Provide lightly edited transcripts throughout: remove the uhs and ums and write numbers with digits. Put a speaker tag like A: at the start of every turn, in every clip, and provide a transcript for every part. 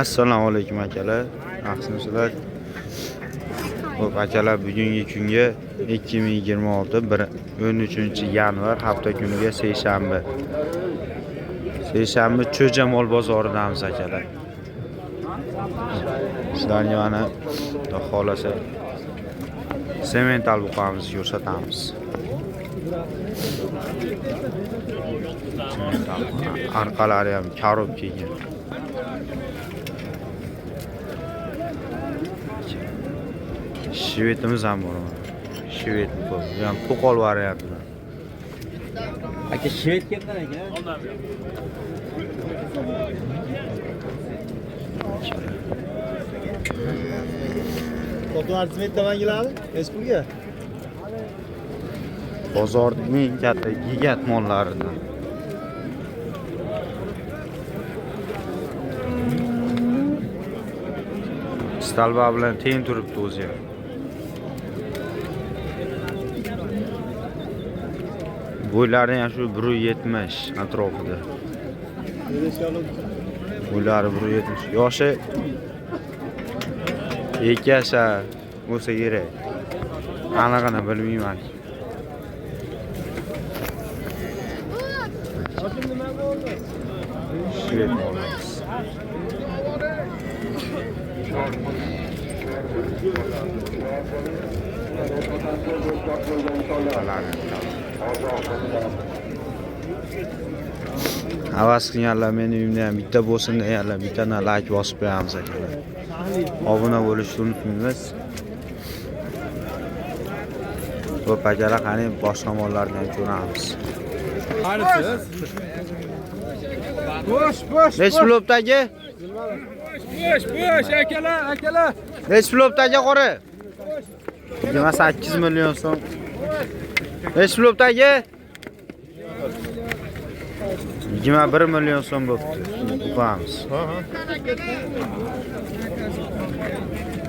A: Assalomu alaykum akalar. Yaxshimisizlar? Xo'p akalar, bugungi kunga 2026 13-yanvar hafta kuniga seshanba. Seshanba Cho'jamol bozoridamiz akalar. Sizlarga mana Xudo xolasa semental buqamizni ko'rsatamiz. Arqalari ham karob kelgan. Shvetimiz ham bor. Shvet bu. Yani po'qol varianti.
B: Aka shvet kimdan aka? Foto artmet davangiladi. Respublika.
A: Bozorning katta gigat mollaridan. Stalba bilan teng turibdi o'zi ham. Bo'ylari ham shu 170 atrofida. Bo'ylari 170. Yoshi 2 yasha bo'lsa kerak. Anig'ini bilmayman. Shvet olamiz. Havas qilganlar meni uyimda ham bitta bo'lsin deganlar bittadan like bosib qo'yamiz akalar. Obuna bo'lishni unutmaymiz. Xo'p akalar, qani boshqa mollarni ham ko'ramiz. Bo'sh. Nech pulobdagi?
B: Bo'sh akalar.
A: Nech pulobdagi qora? 28 million so'm. Nech pulobdagi? 21 million so'm bo'pti. O'qamiz.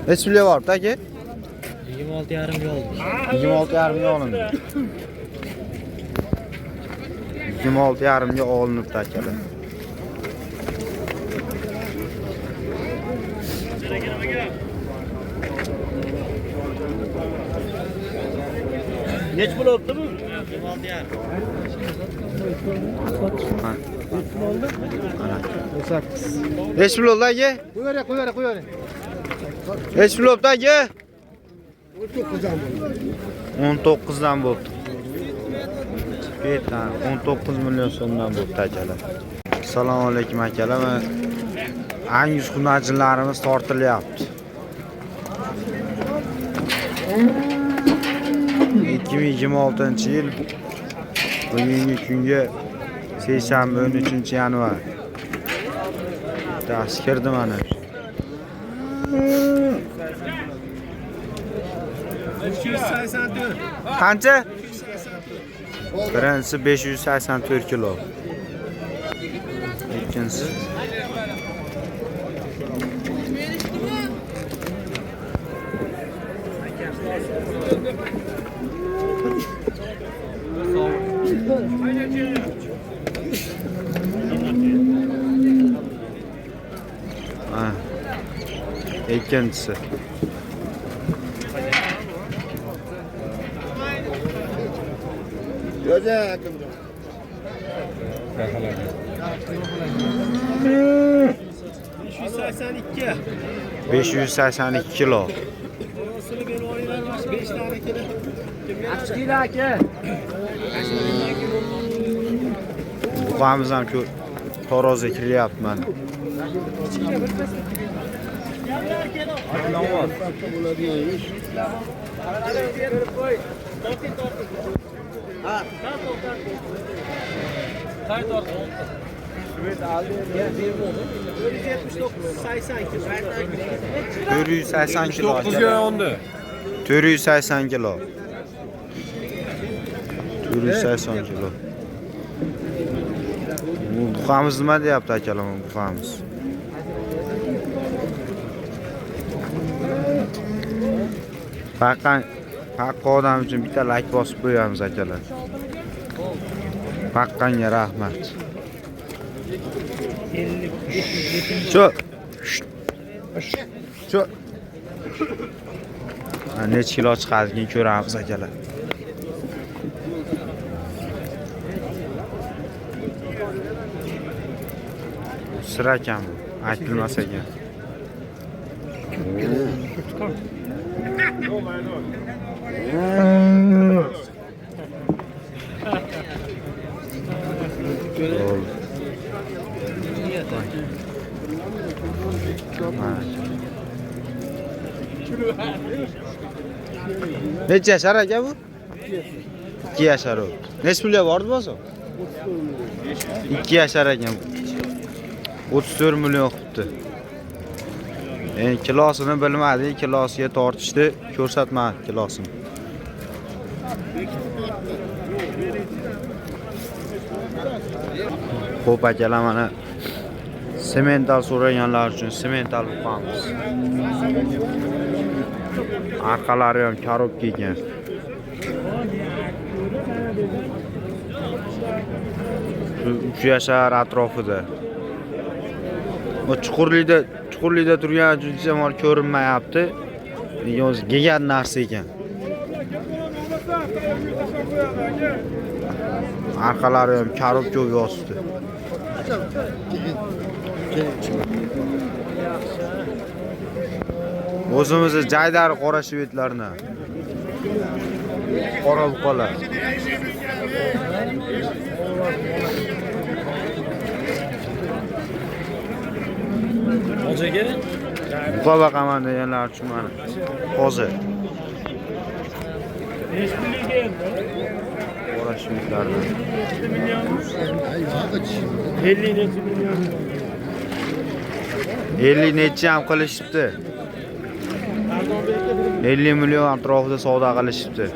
A: Nech pulga bordi aka?
B: 26,5 ga oldim.
A: 26,5 ga olindi. 26,5 ga olinibdi akalar.
B: Nech pul olibdi bu? 26,5.
A: Nech pul oldi aka?
B: Qo'yver.
A: Nech pul olibdi aka?
B: 19 dan bo'ldi.
A: 19 dan. 19 million so'mdan bo'ldi akalar. Assalomu alaykum akalar. Angus xunajinlarimiz tortilyapti. 2026-yil bugungi kunga seshanba 13-yanvar. Dars kirdi mana. Qancha? Birinchisi 584 kilo. Ikkinchisi ikkinchisi besh yuz sakson ikki kilo. Buqamiz ham shu Taroziga kiryapti mana. Dört yüz seksen kilo. 480 kilo. 480 kilo. Buqamiz nima deyapti akalar, buqamiz? Haqqa odam uchun bitta like bosib qo'yamiz akalar. Haqqanga rahmat. Şu Shu necha kilo chiqadigan ko'ramiz akalar. Sira ekan bu, aytilmas ekan. Necha yashar aka bu? 2 yashar o. Necha pulga bordi bo'lsa? 2 yashar ekan bu. 34 million qilibdi. Kilosini bilmadi, kilosiga tortishdi, ko'rsatmadi kilosini. Xo'p akalar, mana semental so'raganlar uchun semental o'qamiz. Arqalari ham korobka ekan. Uch yashar atrofida. O chuqurlikda turgan jujamol ko'rinmayapti. Yo'z gelgan narsa ekan. Arqalari ham korobkaga yozdi. O'zimizni jaydar qora shvedlarni. Qora buqalar.
B: Hocaga?
A: Buqa baqaman deganlar uchun mana hozir. Qora shvedlarni. 50 necha ham qilishibdi. 50 million atrofida savdo qilishibdi.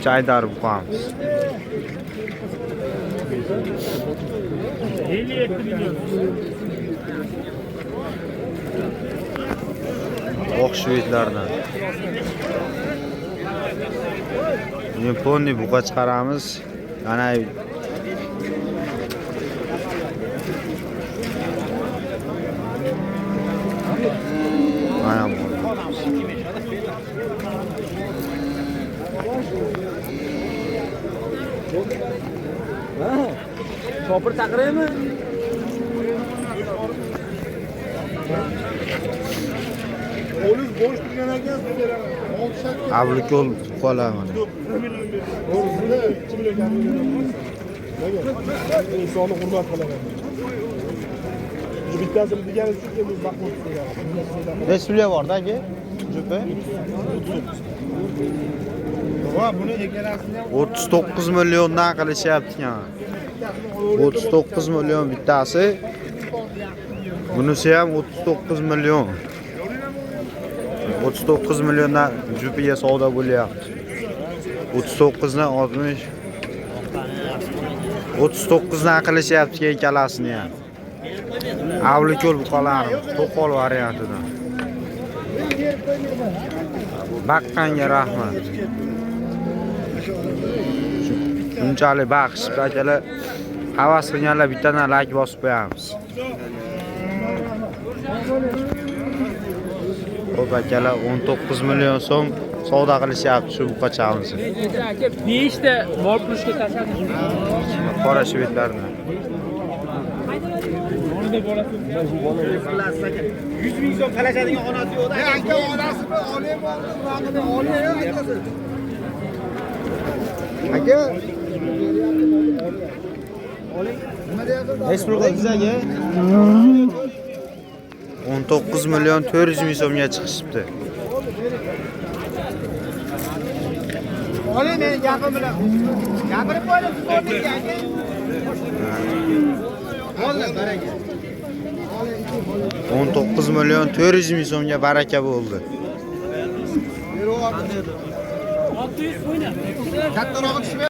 A: Jaydar buqamiz.
C: 57 milyon.
A: Oq shvedlardan. Yaponiya buqa chiqaramiz. Ana bu.
B: Chopir chaqiraymi?
C: O'liz bo'sh turgan ekan,
A: Ablikol qolaman.
C: o'zida 2 million. Insonni hurmat qilaman. Bittasini degani uchun biz mahmud qilgan.
A: Respublika borda aka? Jupi?
C: Va buni egalasini ham
A: 39 milliondan qilishyapti ekan. 39 million bittasi. Bunisi ham 39 million. 39 milliondan jupiga savdo bo'lyapti. 39 dan 60. 39 dan qilishyapti ikkalasini ham. Avlikol buqalarimiz to'qol variantidan. Baqqanga rahmat. Shunchalik baxshib akalar, havas qilganlar bittadan like bosib qo'yamiz. Xo'p akalar, 19 million so'm savdo qilishyapti shu buqachamizni.
D: Aka 5 ta mol pushga tashladik.
A: Qora shvedlarni.
B: 100 ming so'm talashadigan onasi yo'qda.
C: aka onasini olaymi, vaqtida olay akasi.
A: Aka,
C: Nima deyapsiz?
A: Respublika bizaga 19 million 400 ming so'mga chiqishibdi.
C: Olay meni gapim bilan. Gapirib qo'ydim, siz o'rniga aka. Oldi, baraka.
A: 19 million 400 ming so'mga baraka bo'ldi.
C: 600 qo'yna. Kattarog'i tushib